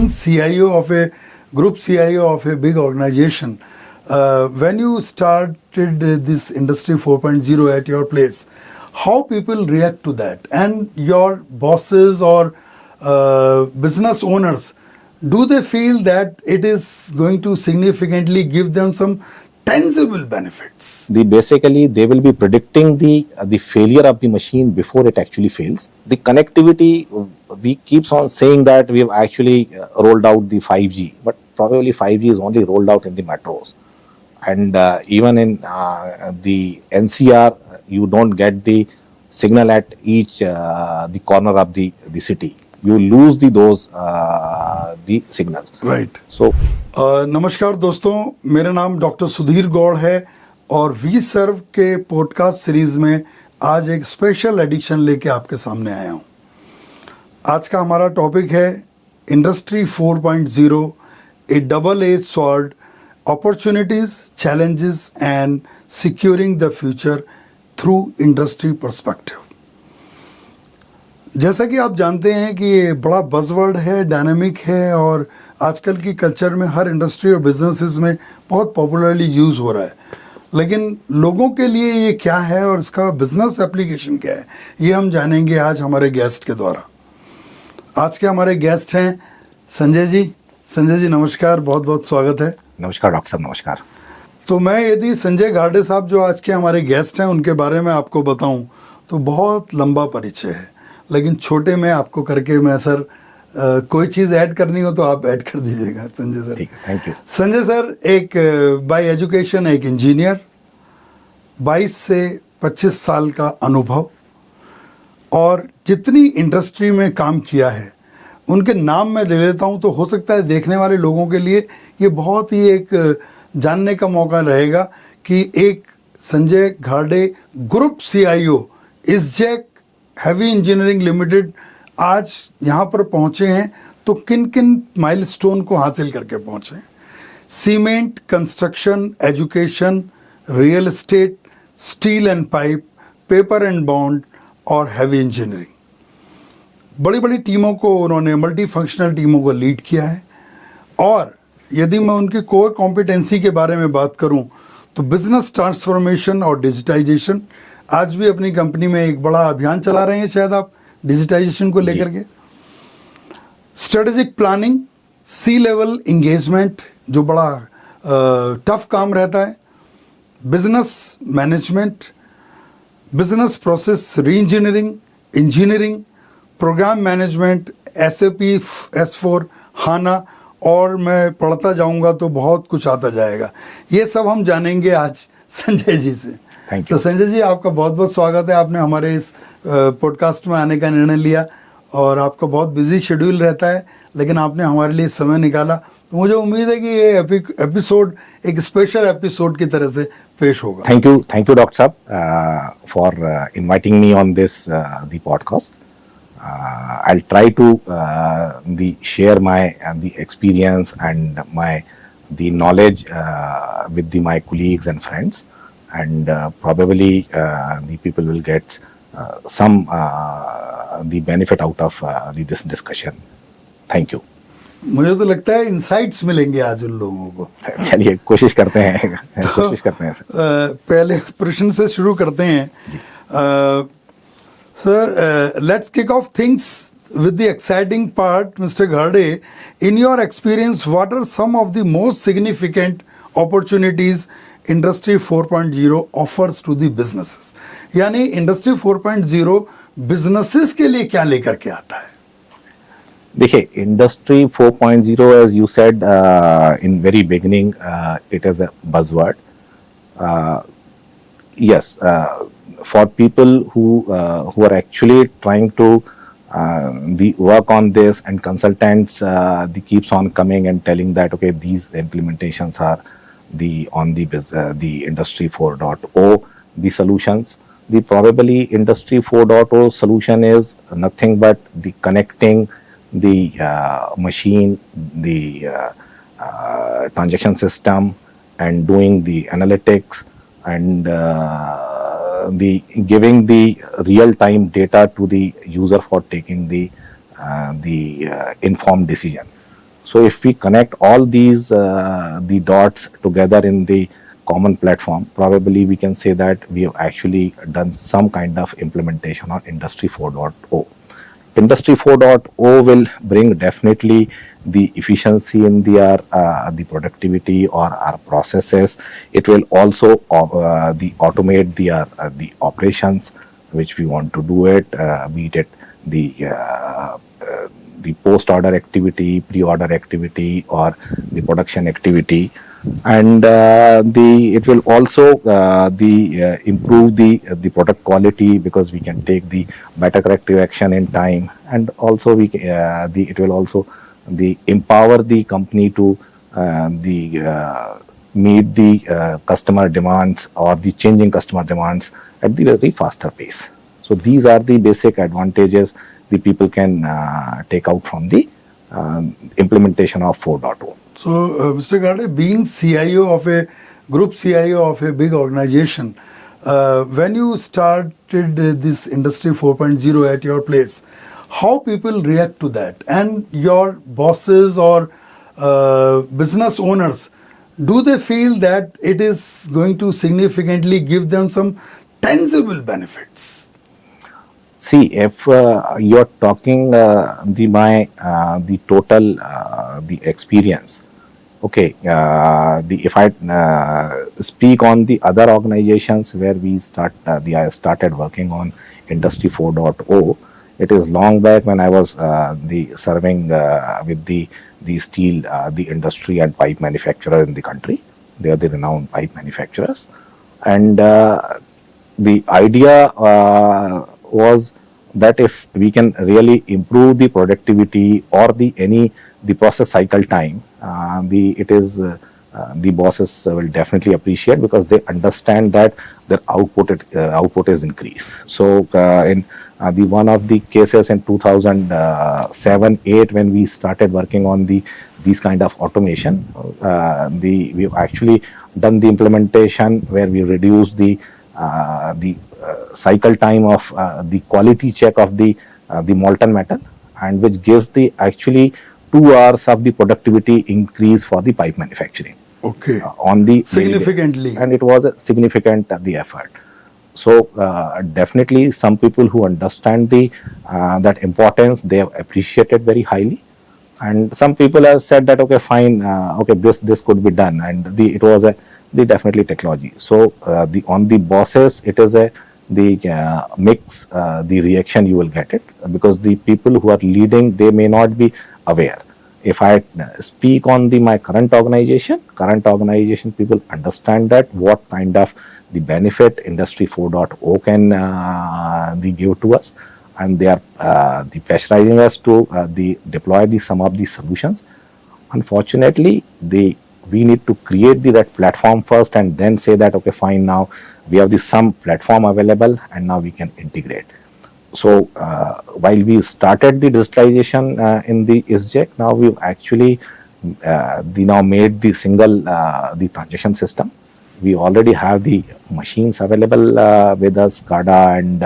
being CIO of a group CIO of a big organization, when you started this Industry 4.0 at your place, how people react to that, and your bosses or business owners, do they feel that it is going to significantly give them some tangible benefits? Basically, they will be predicting the failure of the machine before it actually fails. The connectivity, we keeps on saying that we have actually rolled out the 5G, but probably 5G is only rolled out in the metros. And even in the NCR, you don't get the signal at each the corner of the city. You lose those signals. Right. So नमस्कार दोस्तों, मेरा नाम doctor Sudhir Gaur है और we सर्व के podcast series में आज एक स्पेशल एडिशन लेके आपके सामने आया हूँ। आज का हमारा टॉपिक है industry 4.0, A double edge sword, opportunities, challenges and securing the future through industry perspective. जैसा कि आप जानते हैं कि ये बड़ा बज़वर्ड है, डायनामिक है और आजकल की कल्चर में हर इंडस्ट्री और बिजनेसेस में बहुत पॉपुलरली यूज़ हो रहा है। लेकिन लोगों के लिए ये क्या है और इसका बिजनेस एप्लीकेशन क्या है, ये हम जानेंगे आज हमारे गेस्ट के द्वारा। आज के हमारे गेस्ट हैं संजय जी। संजय जी नमस्कार, बहुत बहुत स्वागत है। नमस्कार डॉक्टर साहब, नमस्कार। तो मैं यदि संजय घाड़े साहब जो आज के हमारे गेस्ट हैं उनके बारे में आपको बताऊं तो बहुत लंबा परिचय है, लेकिन छोटे में आपको करके मैं सर कोई चीज़ ऐड करनी हो तो आप ऐड कर दीजिएगा Sanjay sir. Thank you. Sanjay sir एक बाय एजुकेशन एक इंजीनियर, 22 से 25 साल का अनुभव और जितनी इंडस्ट्री में काम किया है उनके नाम मैं ले लेता हूं तो हो सकता है देखने वाले लोगों के लिए ये बहुत ही एक जानने का मौका रहेगा कि एक Sanjay Ghade group CIO ISGEC heavy engineering limited आज यहाँ पर पहुँचे हैं तो किन किन माइलस्टोन को हासिल करके पहुँचे। Cement, construction, education, real estate, steel and pipe, paper and bond और हैवी इंजीनियरिंग। बड़ी बड़ी टीमों को उन्होंने, मल्टी फंक्शनल टीमों को लीड किया है। और यदि मैं उनकी कोर कॉम्पिटेंसी के बारे में बात करूं तो बिजनेस ट्रांसफॉर्मेशन और डिजिटाइजेशन, आज भी अपनी कंपनी में एक बड़ा अभियान चला रहे हैं शायद आप डिजिटाइजेशन को लेकर के। Strategic planning, C level engagement जो बड़ा टफ काम रहता है, business management, business process re engineering, engineering, programme management, SAP S4 HANA, और मैं पढ़ता जाऊंगा तो बहुत कुछ आता जाएगा। ये सब हम जानेंगे आज संजय जी से। तो संजय जी आपका बहुत बहुत स्वागत है। आपने हमारे इस पॉडकास्ट में आने का निर्णय लिया और आपका बहुत बिजी शेड्यूल रहता है, लेकिन आपने हमारे लिए समय निकाला, तो मुझे उम्मीद है कि ये एपिसोड एक स्पेशल एपिसोड की तरह से पेश होगा। थैंक यू डॉक्टर साहब for inviting me on this the podcast. I'll try to share my the experience and the knowledge with my colleagues and friends, and probably the people will get some the benefit out of this discussion. Thank you. मुझे तो लगता है insights मिलेंगे आज उन लोगों को। चलिए कोशिश करते हैं। कोशिश करते हैं सर। पहले प्रश्न से शुरू करते हैं। Sir, let's kick off things with the exciting part. Mr. Gharde, in your experience, what are some of the most significant opportunities Industry 4.0 offers to the businesses? यानी Industry 4.0 businesses के लिए क्या लेकर के आता है? देखिए, Industry 4.0, as you said in very beginning, it is a buzzword. Yes. For people who are actually trying to work on this, and consultants they keeps on coming and telling that okay, these implementations are on the Industry 4.0 the solutions. The probably Industry 4.0 solution is nothing but the connecting the machine, the transaction system, and doing the analytics and the giving the real time data to the user for taking the informed decision. So if we connect all these the dots together in the common platform, probably we can say that we have actually done some kind of implementation on Industry 4.0. Industry 4.0 will bring definitely the efficiency in the productivity or our processes. It will also the automate the operations which we want to do it, be it the post order activity, pre order activity, or the production activity. And the it will also improve the product quality, because we can take the better corrective action in time. And also it will also empower the company to meet the customer demands or the changing customer demands at the very faster pace. So these are the basic advantages the people can take out from the implementation of 4.0. So, Mr. Gharde, being CIO of a group CIO of a big organization, when you started this Industry 4.0 at your place, how people react to that? And your bosses or business owners, do they feel that it is going to significantly give them some tangible benefits? See, if you're talking the total the experience, okay, if I speak on the other organizations where I started working on Industry 4.0, it is long back when I was serving with the steel the industry and pipe manufacturer in the country. They are the renowned pipe manufacturers, and the idea was that if we can really improve the productivity or the process cycle time, the bosses will definitely appreciate, because they understand that their output is increased. So in the one of the cases in 2007-8, when we started working on these kind of automation, we've actually done the implementation where we reduced the cycle time of the quality check of the molten metal, and which gives the actually 2 hours of the productivity increase for the pipe manufacturing. Okay. On the Significantly. And it was a significant the effort. So definitely some people who understand that importance, they have appreciated very highly. And some people have said that, okay, fine, okay, this could be done, and it was the definitely technology. So on the bosses, it is the mix the reaction you will get it, because the people who are leading, they may not be aware. If I speak on my current organization people understand that what kind of the benefit Industry 4.0 can give to us, and they are pressurizing us to deploy some of these solutions. Unfortunately, we need to create that platform first, and then say that, okay, fine, now we have some platform available, and now we can integrate. So while we started the digitalization in the ISGEC, now we've actually now made the single the transaction system. We already have the machines available with us. SCADA and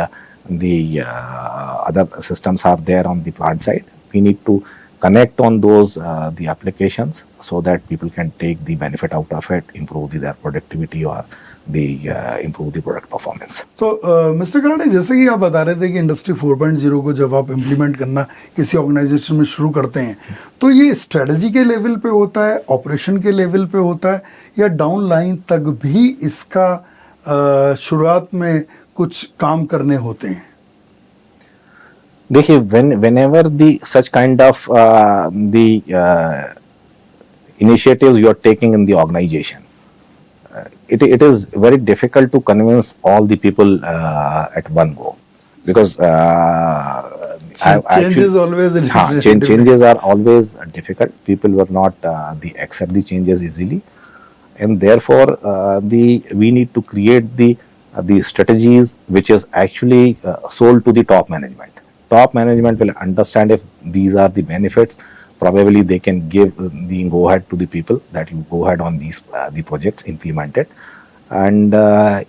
the other systems are there on the plant side. We need to connect on those the applications, so that people can take the benefit out of it, improve their productivity, or improve the product performance. So, Mr. Gharde, जैसे कि आप बता रहे थे कि industry 4.0 को जब आप इम्प्लीमेंट करना किसी ऑर्गेनाइजेशन में शुरू करते हैं, तो ये स्ट्रेटजी के लेवल पे होता है, ऑपरेशन के लेवल पे होता है, या डाउन लाइन तक भी इसका शुरुआत में कुछ काम करने होते हैं? देखिए, whenever such kind of initiatives you are taking in the organization, it is very difficult to convince all the people at one go, because changes are always difficult. People were not accept the changes easily, and therefore we need to create the strategies which is actually sold to the top management. Top management will understand if these are the benefits. Probably they can give the go ahead to the people that you go ahead on these the projects, implement it. And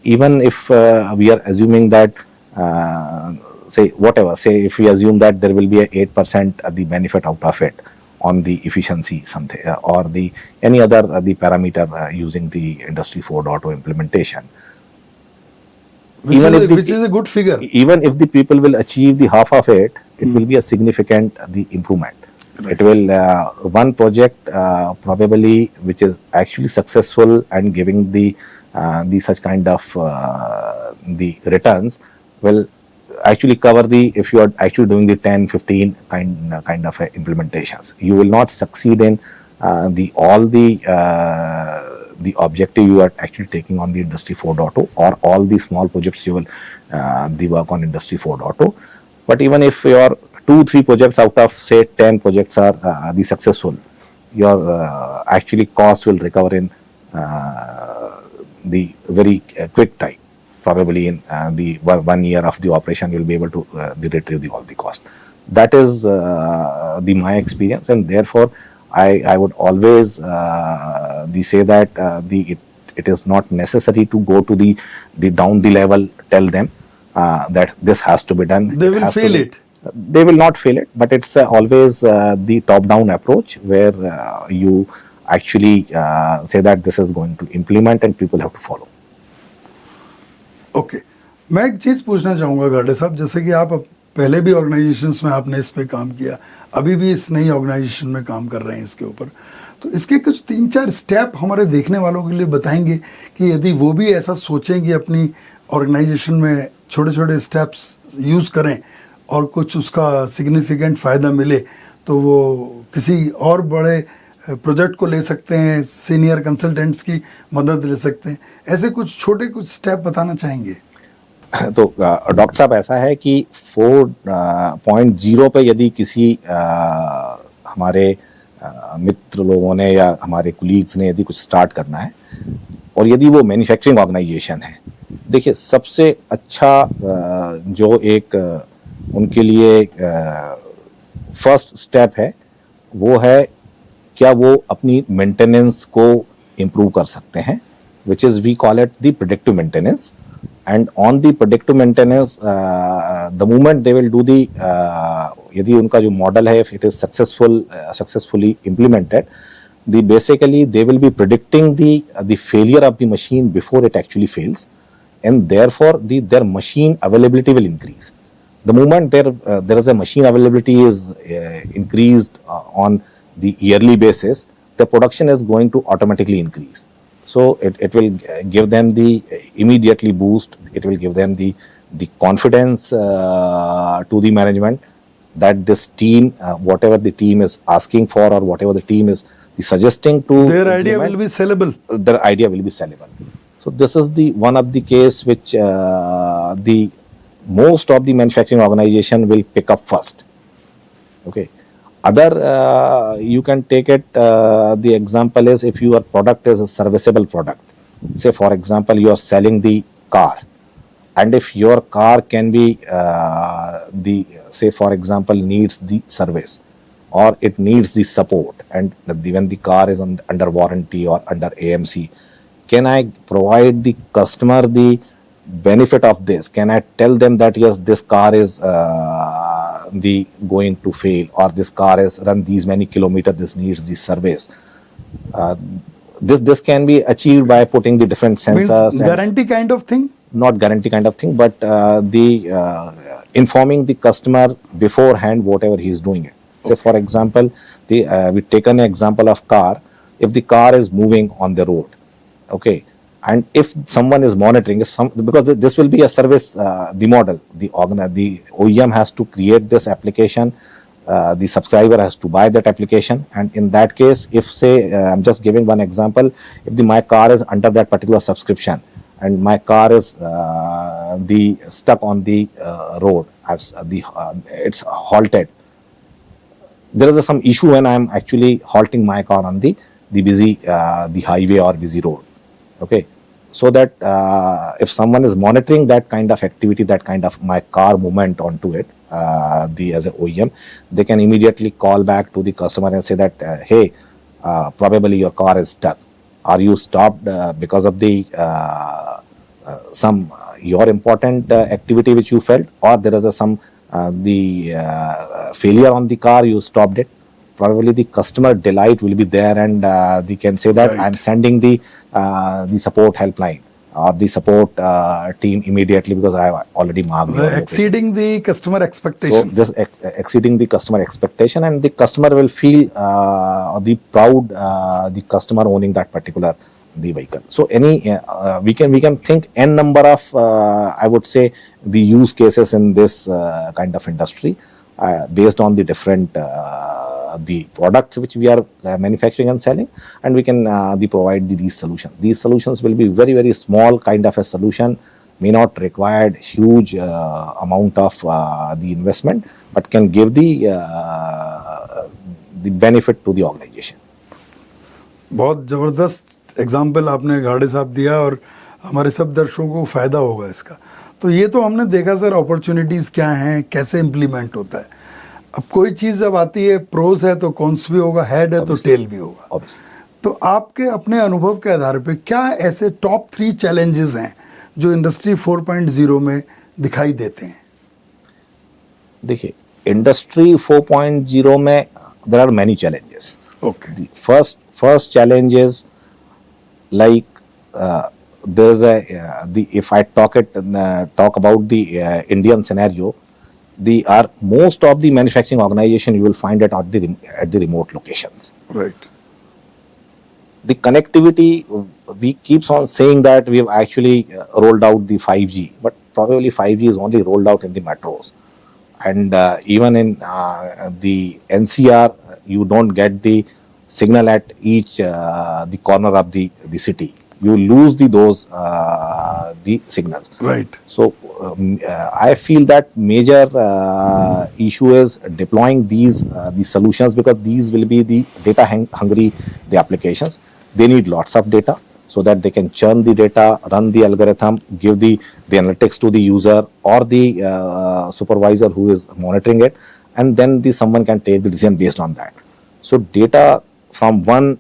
even if we are assuming that say if we assume that there will be a 8% the benefit out of it on the efficiency something or the any other the parameter using the Industry 4.0 implementation. Which is a good figure. Even if the people will achieve the half of it, it will be a significant the improvement. Right. It will one project probably which is actually successful and giving the such kind of the returns will actually cover the, if you are actually doing the 10 15 kind of implementations, you will not succeed in the all the objective you are actually taking on the Industry 4.0 or all the small projects you will the work on Industry 4.0. But even if your 2-3 projects out of say 10 projects are the successful, your actually cost will recover in the very quick time. Probably in the 1 year of the operation, you will be able to retrieve all the cost. That is the my experience, and therefore I would always say that it is not necessary to go to the down the level, tell them that this has to be done. They will fail it. They will not fail it, but it's always the top down approach where you actually say that this is going to implement and people have to follow. Okay मैं एक चीज़ पूछना चाहूँगा गार्डे साहब, जैसे कि आप पहले भी ऑर्गेनाइजेशंस में आपने इस पे काम किया, अभी भी इस नई ऑर्गेनाइजेशन में काम कर रहे हैं इसके ऊपर, तो इसके कुछ 3-4 स्टेप हमारे देखने वालों के लिए बताएंगे कि यदि वो भी ऐसा सोचें कि अपनी ऑर्गेनाइजेशन में छोटे छोटे स्टेप्स यूज़ करें और कुछ उसका सिग्निफिकेंट फ़ायदा मिले तो वो किसी और बड़े प्रोजेक्ट को ले सकते हैं, सीनियर कंसल्टेंट्स की मदद ले सकते हैं, ऐसे कुछ छोटे कुछ स्टेप बताना चाहेंगे? तो डॉक्टर साहब ऐसा है कि 4.0 पे यदि किसी हमारे मित्र लोगों ने या हमारे कुलीग्स ने यदि कुछ स्टार्ट करना है और यदि वो मैन्युफैक्चरिंग ऑर्गेनाइजेशन है, देखिए सबसे अच्छा जो एक उनके लिए फर्स्ट स्टेप है वो है क्या वो अपनी मेंटेनेंस को इम्प्रूव कर सकते हैं, which is we call it the predictive maintenance. And on the predictive maintenance the moment they will do the, यदि उनका जो मॉडल है if it is successfully implemented, the basically they will be predicting the failure of the machine before it actually fails, and therefore their machine availability will increase. The moment there is a machine availability is increased on the yearly basis, the production is going to automatically increase. So it will give them the immediately boost. It will give them the confidence to the management that this team, whatever the team is asking for or whatever the team is suggesting to their idea will be sellable. Their idea will be sellable. So this is the one of the case which the most of the manufacturing organization will pick up first. Okay. Other you can take it. The example is if your product is a serviceable product. Say for example you are selling the car, and if your car can be say for example needs the service or it needs the support, and when the car is under warranty or under AMC, can I provide the customer the benefit of this? Can I tell them that yes, this car is going to fail, or this car is run these many kilometers, this needs this service? This can be achieved by putting the different sensors. Means guarantee kind of thing? Not guarantee kind of thing, but informing the customer beforehand whatever he is doing it. Okay. So for example, we take an example of car. If the car is moving on the road, okay, and if someone is monitoring, because this will be a service, the model, the OEM has to create this application, the subscriber has to buy that application, and in that case, if say, I'm just giving one example, if my car is under that particular subscription, and my car is stuck on the road, it's halted. There is some issue when I am actually halting my car on the busy the highway or busy road. Okay, so that if someone is monitoring that kind of activity, that kind of my car movement onto it, as a OEM, they can immediately call back to the customer and say that hey, probably your car is stuck. Are you stopped because of the some your important activity which you felt, or there is some failure on the car, you stopped it? probably the customer delight will be there, and they can say that Right. I'm sending the support helpline or the support team immediately because I have already marked your location. Exceeding the customer So expectation. this exceeding the customer expectation, and the customer will feel the proud, the customer owning that particular the vehicle. So any we can think n number of I would say the use cases in this kind of industry based on the different the products which we are manufacturing and selling, and we can provide these solutions. These solutions will be very, very small kind of a solution, may not require huge amount of the investment, but can give the benefit to the organization. बहुत ज़बरदस्त example आपने गाड़े साहब दिया और हमारे सब दर्शकों को फ़ायदा होगा इसका। तो ये तो हमने देखा सर अपॉर्चुनिटीज़ क्या हैं, कैसे इम्प्लीमेंट होता है। अब कोई चीज़ जब आती है, प्रोस है तो कॉन्स भी होगा, हेड है तो टेल भी होगा। तो आपके अपने अनुभव के आधार पे क्या ऐसे टॉप 3 चैलेंजेस हैं जो इंडस्ट्री 4.0 में दिखाई देते हैं? देखिए, इंडस्ट्री 4.0 में there are many challenges. Okay. The first challenge is like there is a if I talk about the Indian scenario, most of the manufacturing organization you will find it at the remote locations. Right. The connectivity, we keeps on saying that we have actually rolled out the 5G, but probably 5G is only rolled out in the metros, and even in the NCR you don't get the signal at each the corner of the city. You lose those the signals. Right. So I feel that major issue is deploying these solutions, because these will be the data hungry the applications. They need lots of data so that they can churn the data, run the algorithm, give the analytics to the user or the supervisor who is monitoring it, and then someone can take the decision based on that. So data from one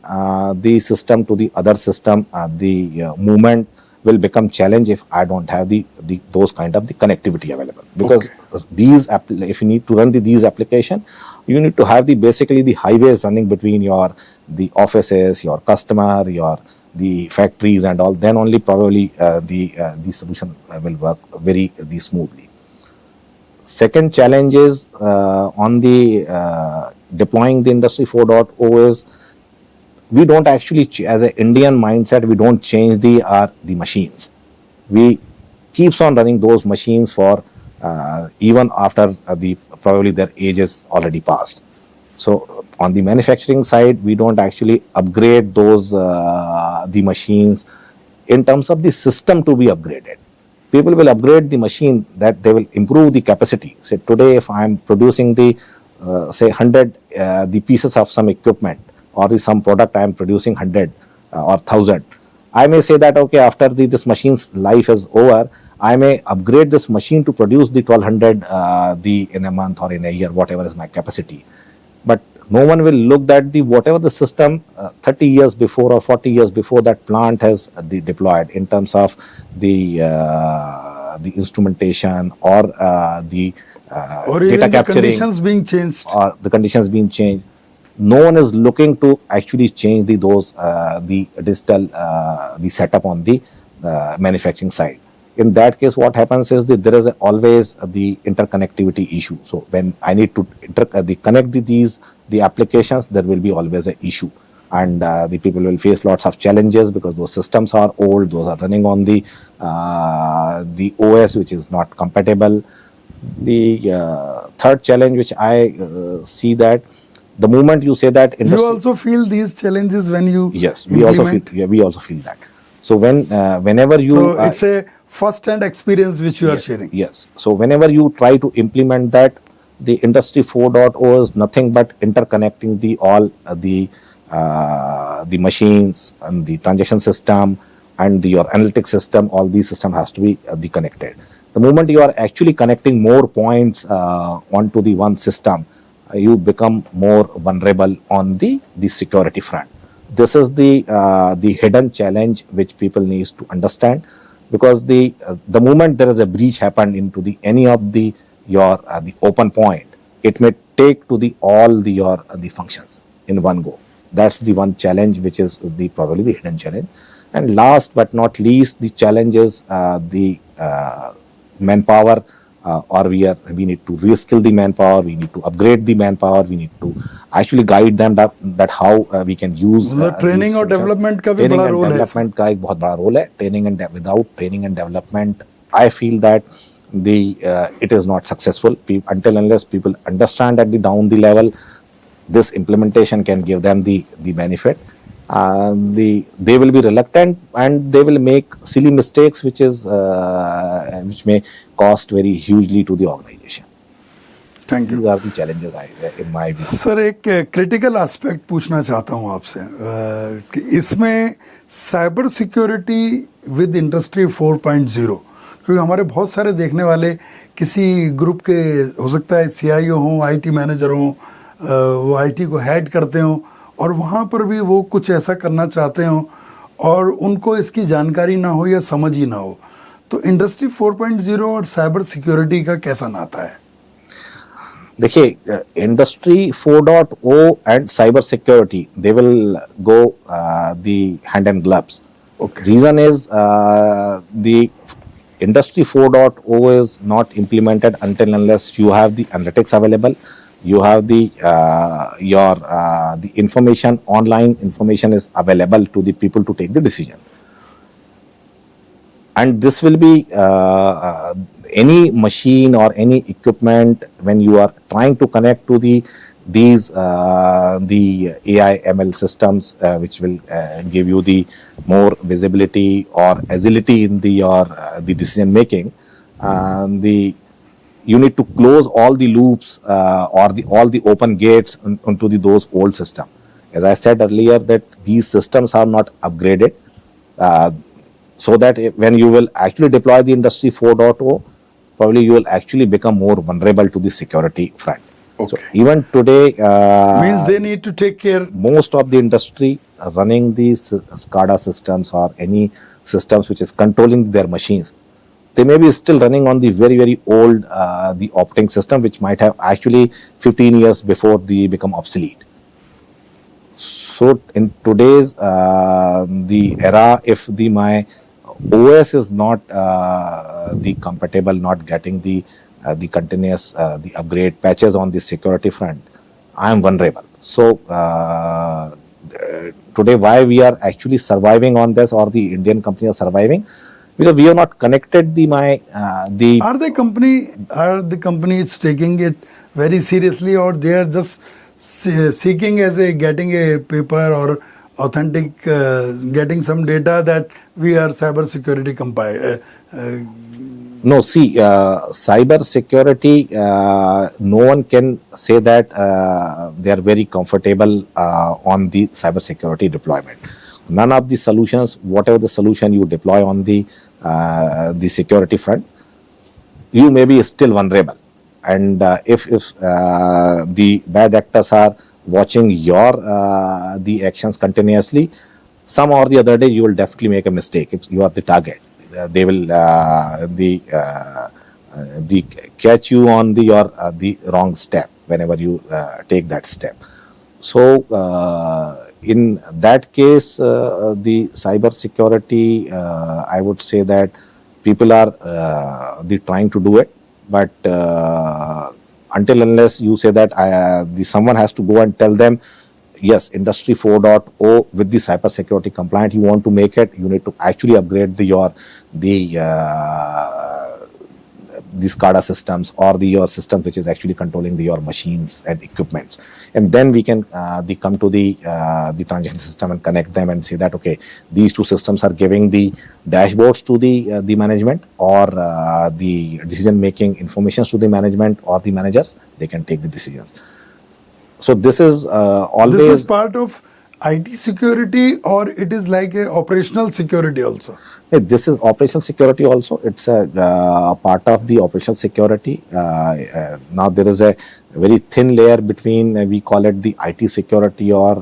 the system to the other system, the movement will become challenge if I don't have those kind of the connectivity available. Because these if you need to run these application, you need to have basically the highways running between the offices, your customer, the factories and all. Then only probably the solution will work very smoothly. Second challenge is on the deploying the industry 4.0 is we don't actually, as an Indian mindset, we don't change the machines. We keeps on running those machines for even after probably their age is already passed. So on the manufacturing side, we don't actually upgrade those the machines in terms of the system to be upgraded. People will upgrade the machine that they will improve the capacity. Say today, if I am producing say 100 the pieces of some equipment or some product, I am producing 100 or 1000. I may say that okay, after this machine's life is over, I may upgrade this machine to produce the 1200 in a month or in a year, whatever is my capacity. But no one will look that whatever the system 30 years before or 40 years before that plant has deployed in terms of the instrumentation or the or data even capturing, the conditions being changed, or the conditions being changed. No one is looking to actually change the digital the setup on the manufacturing side. In that case, what happens is that there is always the interconnectivity issue. So when I need to connect the applications, there will be always an issue, and the people will face lots of challenges because those systems are old. Those are running on the OS which is not compatible. The third challenge which I see that the moment you say that you also feel these challenges when you yes, implement? we also feel that. So whenever you so it's a first-hand experience which you are sharing. Yes. So whenever you try to implement that, the industry 4.0 is nothing but interconnecting all the machines and the transaction system and your analytics system. All these system has to be connected. The moment you are actually connecting more points onto the one system, you become more vulnerable on the security front. This is the hidden challenge which people needs to understand, because the moment there is a breach happened into any of your open point, it may take to the all the functions in one go. That's the one challenge, which is the probably the hidden challenge. And last but not least, the challenge is the manpower, or we need to reskill the manpower, we need to upgrade the manpower, we need to actually guide them that how we can use training और development का भी बड़ा role है इसमें। Development का एक बहुत बड़ा रोल है। Training and without training and development, I feel that it is not successful until unless people understand at the down the level this implementation can give them the benefit. They will be reluctant and they will make silly mistakes which may cost very hugely to the organization. Thank you. These are the challenges in my view. Sir एक critical aspect पूछना चाहता हूँ आपसे कि इसमें cyber security with industry 4.0, क्योंकि हमारे बहुत सारे देखने वाले किसी ग्रुप के हो सकता है CIO हों, IT मैनेजर हों, वो IT को हेड करते हों और वहाँ पर भी वो कुछ ऐसा करना चाहते हों और उनको इसकी जानकारी ना हो या समझ ही ना हो, तो इंडस्ट्री 4.0 और साइबर सिक्योरिटी का कैसा नाता है? देखिए, industry 4.0 and cyber security they will go the hand and gloves. Reason is the industry 4.0 is not implemented until unless you have the analytics available, you have the the information, online information is available to the people to take the decision. And this will be any machine or any equipment when you are trying to connect to the AI ML systems, which will give you the more visibility or agility in the decision making. You need to close all the loops or all the open gates onto those old systems. As I said earlier, that these systems are not upgraded, so that when you will actually deploy the industry 4.0, probably you will actually become more vulnerable to the security front. Okay. So even today, means they need to take care. Most of the industry running these SCADA systems or any systems which is controlling their machines, they may be still running on the very, very old the operating system, which might have actually 15 years before they become obsolete. So in today's the era, if my OS is not the compatible, not getting the continuous the upgrade patches on the security front, I am vulnerable. So today, why we are actually surviving on this, or the Indian company are surviving, because we have not connected Are the companies taking it very seriously, or they are just seeking getting a paper or authentic getting some data that we are cyber security No, see, cyber security, no one can say that they are very comfortable on the cyber security deployment. None of the solutions, whatever the solution you deploy on the security front, you may be still vulnerable. And if the bad actors are watching your the actions continuously, some or the other day you will definitely make a mistake if you are the target. They will catch you on the wrong step whenever you take that step. So in that case, the cyber security, I would say that people are trying to do it, but until unless you say that someone has to go and tell them, yes, industry 4.0 with the cyber security compliant, you want to make it, you need to actually upgrade the SCADA systems or your systems which is actually controlling your machines and equipments. And then we can come to the transaction system and connect them and say that, okay, these two systems are giving the dashboards to the management, or the decision making information to the management or the managers. They can take the decisions. So this is always... This is part of IT security, or it is like a operational security also? This is operational security also. It's a part of the operational security. Now there is a very thin layer between, we call it the IT security or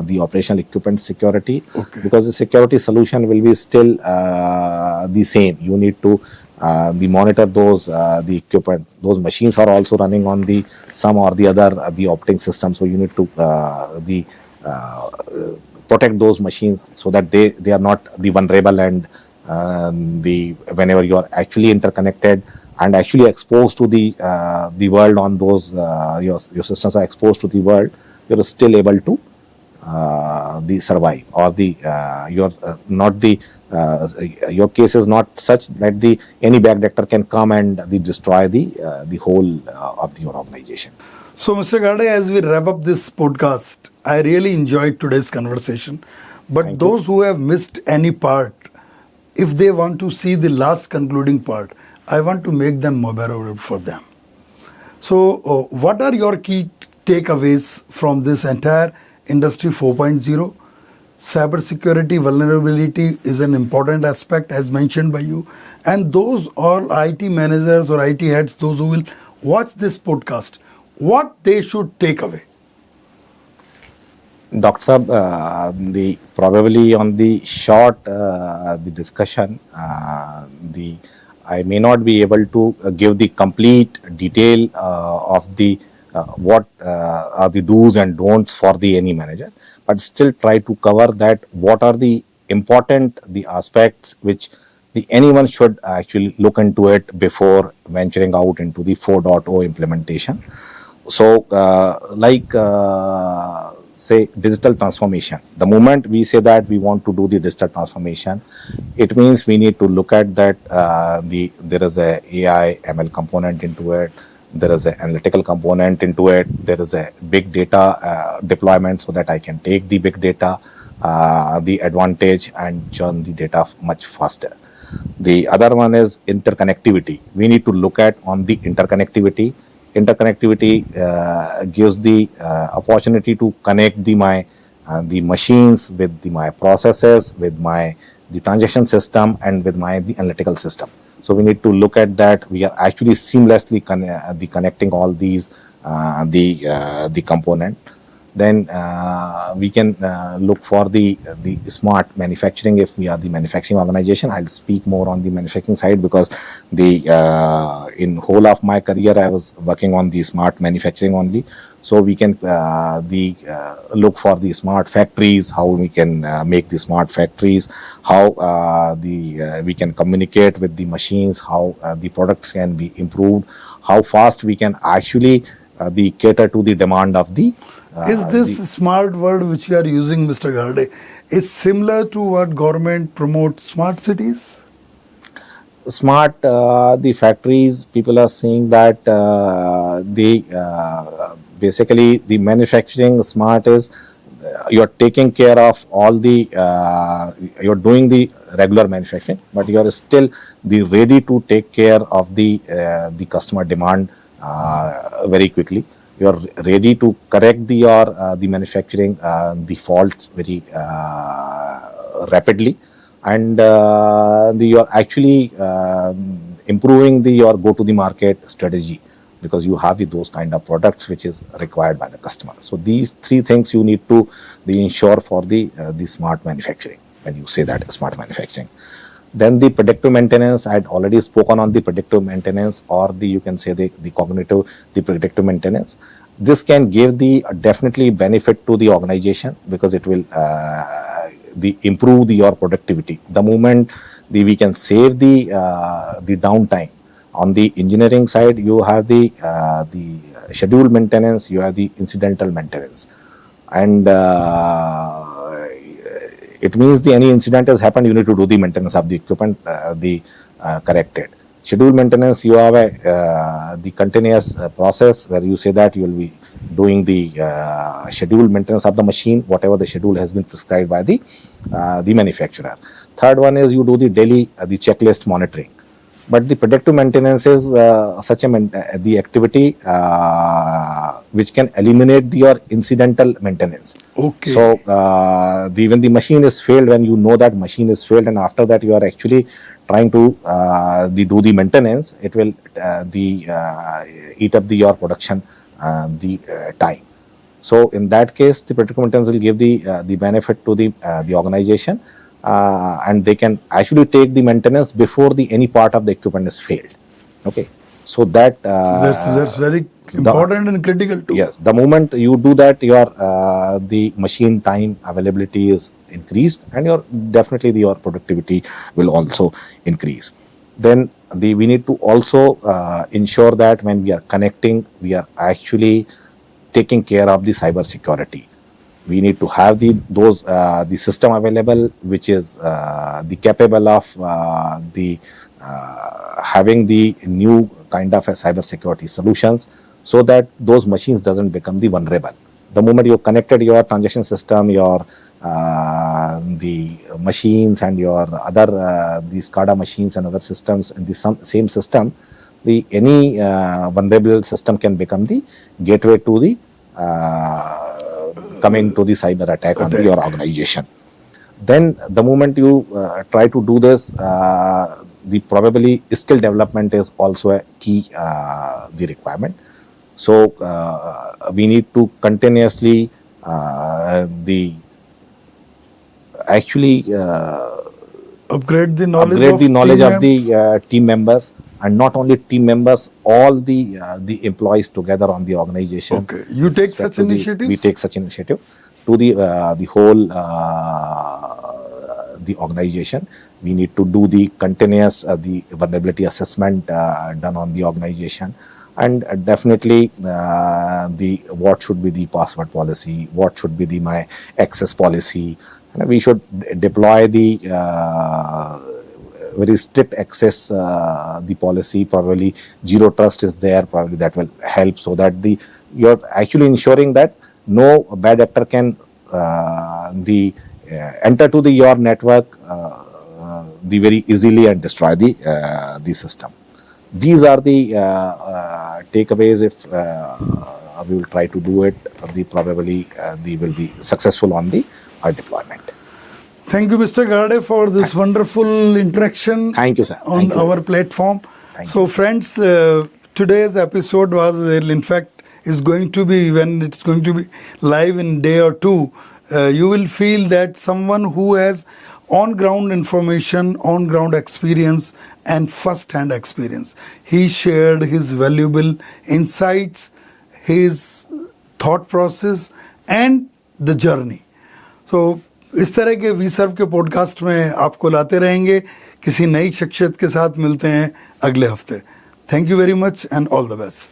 the operational equipment security. Okay. Because the security solution will be still the same. You need to the monitor those the equipment. Those machines are also running on the some or the other the operating system. So you need to uh, protect those machines so that they are not the vulnerable, and the whenever you are actually interconnected and actually exposed to the world on those your systems are exposed to the world, you're still able to the survive, or the your not the your case is not such that the any bad actor can come and destroy the whole of your organization. So, Mr. Gharde, as we wrap up this podcast, I really enjoyed today's conversation. But Thank you. those who have missed any part, if they want to see the last concluding part, I want to make them memorable for them. So, what are your key takeaways from this entire Industry 4.0? Cybersecurity vulnerability is an important aspect, as mentioned by you. And those all IT managers or IT heads, those who will watch this podcast, what they should take away? Dr. Sab, the probably on the short the discussion, the I may not be able to give the complete detail of the what are the do's and don'ts for the any manager, but still try to cover that what are the important the aspects which the anyone should actually look into it before venturing out into the 4.0 implementation. So, say digital transformation. The moment we say that we want to do the digital transformation, it means we need to look at that there is a AI ML component into it. There is an analytical component into it. There is a big data deployment, so that I can take the big data, the advantage, and churn the data much faster. The other one is interconnectivity. We need to look at on the interconnectivity. Interconnectivity gives the opportunity to connect the machines with my processes, with the transaction system, and with the analytical system. So we need to look at that. We are actually seamlessly connecting all these the component. Then we can look for the smart manufacturing. If we are the manufacturing organization, I'll speak more on the manufacturing side, because the in whole of my career I was working on the smart manufacturing only. So we can look for the smart factories, how we can make the smart factories, how we can communicate with the machines, how the products can be improved, how fast we can actually cater to the demand of the Is this smart word which you are using, Mr. Gharde, is similar to what government promotes smart cities? smart the factories? People are saying that they basically the manufacturing smart is you're taking care of all the you're doing the regular manufacturing, but you are still ready to take care of the customer demand very quickly. You're ready to correct the manufacturing the faults very rapidly, and you're actually improving your go to the market strategy, because you have those kind of products which is required by the customer. So these three things you need to ensure for the smart manufacturing, when you say that smart manufacturing. Then the predictive maintenance, I had already spoken on the predictive maintenance, or you can say the cognitive, the predictive maintenance. This can give the definitely benefit to the organization, because it will improve your productivity. The moment we can save the downtime. On the engineering side, you have the scheduled maintenance, you have the incidental maintenance, and it means any incident has happened, you need to do the maintenance of the equipment, corrected. Scheduled maintenance, you have the continuous process where you say that you will be doing the scheduled maintenance of the machine, whatever the schedule has been prescribed by the manufacturer. Third one is you do the daily the checklist monitoring. But the predictive maintenance is such the activity which can eliminate your incidental maintenance. Okay. So when the machine is failed, when you know that machine is failed, and after that you are actually trying to do the maintenance, it will eat up your production time. So in that case, the predictive maintenance will give the benefit to the organization. and they can actually take the maintenance before any part of the equipment is failed. Okay, so that That's very important and critical too. yes, the moment you do that, your the machine time availability is increased, and definitely your productivity will also increase. Then we need to also ensure that when we are connecting, we are actually taking care of the cyber security. We need to have the system available, which is the capable of having the new kind of a cyber security solutions, so that those machines doesn't become the vulnerable. The moment you connected your transaction system, your the machines and your other the SCADA machines and other systems in the same system, any vulnerable system can become the gateway to the coming to the cyber attack on your organization. Then the moment you try to do this, the probably skill development is also a key the requirement. So we need to continuously upgrade the knowledge of the team members, and not only team members, all the employees together on the organization. Okay, you take such initiatives? We take such initiative to the whole the organization. We need to do the continuous the vulnerability assessment done on the organization, and definitely what should be the password policy, what should be the my access policy, and we should deploy the very strict access the policy. Probably zero trust is there, probably that will help, so that you're actually ensuring that no bad actor can enter to your network very easily and destroy the system. These are the takeaways. If we will try to do it, probably will be successful on our deployment. Thank you, Mr. Gharde, for this wonderful interaction. Thank you, sir. On our platform. So, friends, today's episode was, in fact, is going to be, when it's going to be live in a day or two, you will feel that someone who has on-ground information, on-ground experience, and first-hand experience. He shared his valuable insights, his thought process, and the journey. So, इस तरह के VSERV के podcast में आपको लाते रहेंगे. किसी नई शख्सियत के साथ मिलते हैं अगले हफ्ते. Thank you very much and all the best.